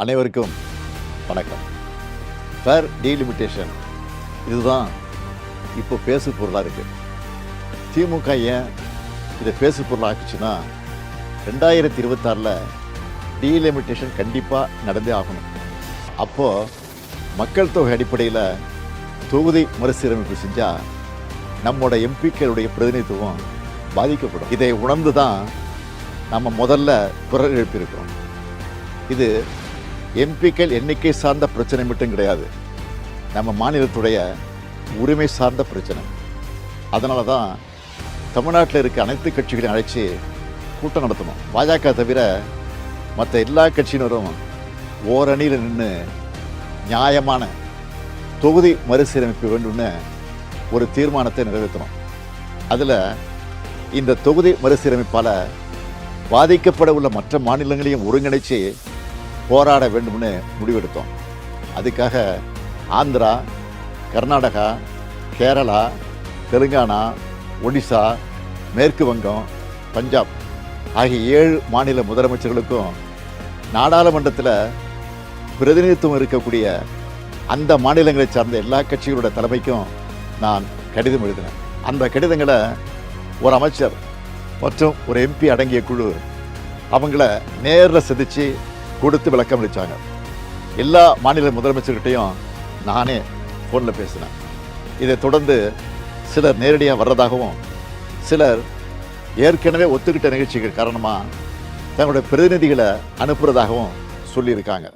அனைவருக்கும் வணக்கம். Fair delimitation இதுதான் இப்போ பேசு பொருளாக இருக்குது. திமுக ஏன் இதை பேசு பொருளாக ஆக்குச்சுன்னா 2026 டீலிமிட்டேஷன் கண்டிப்பாக நடந்தே ஆகணும். அப்போது மக்கள் தொகை அடிப்படையில் தொகுதி மறுசீரமைப்பு செஞ்சால் நம்மளோட எம்பிக்களுடைய பிரதிநிதித்துவம் பாதிக்கப்படும். இதை உணர்ந்து தான் நம்ம முதல்ல குரல் எழுப்பியிருக்கிறோம். இது எம்பிக்கள் எண்ணிக்கை சார்ந்த பிரச்சனை மட்டும் கிடையாது, நம்ம மாநிலத்துடைய உரிமை சார்ந்த பிரச்சனை. அதனால தான் தமிழ்நாட்டில் இருக்க அனைத்து கட்சிகளையும் அழைச்சி கூட்டம் நடத்தணும். பாஜக தவிர மற்ற எல்லா கட்சியினரும் ஓரணியில் நின்று நியாயமான தொகுதி மறுசீரமைப்பு வேண்டும்னு ஒரு தீர்மானத்தை நிறைவேற்றணும். அதில் இந்த தொகுதி மறுசீரமைப்பால் பாதிக்கப்பட உள்ள மற்ற மாநிலங்களையும் ஒருங்கிணைச்சு போராட வேண்டும்னு முடிவெடுத்தோம். அதுக்காக ஆந்திரா, கர்நாடகா, கேரளா, தெலுங்கானா, ஒடிசா, மேற்கு வங்கம், பஞ்சாப் ஆகிய 7 மாநில முதலமைச்சர்களுக்கும் நாடாளுமன்றத்தில் பிரதிநிதித்துவம் இருக்கக்கூடிய அந்த மாநிலங்களை சார்ந்த எல்லா கட்சிகளோட தலைமைக்கும் நான் கடிதம் எழுதினேன். அந்த கடிதங்களை ஒரு அமைச்சர் மற்றும் ஒரு எம்பி அடங்கிய குழு அவங்கள நேரில் சந்தித்து கொடுத்து விளக்கம் அளித்தாங்க. எல்லா மாநில முதலமைச்சர்கிட்டையும் நானே ஃபோனில் பேசினேன். இதை தொடர்ந்து சிலர் நேரடியாக வர்றதாகவும் சிலர் ஏற்கனவே ஒத்துக்கிட்ட நிகழ்ச்சிகள் காரணமாக தங்களுடைய பிரதிநிதிகளை அனுப்புகிறதாகவும் சொல்லியிருக்காங்க.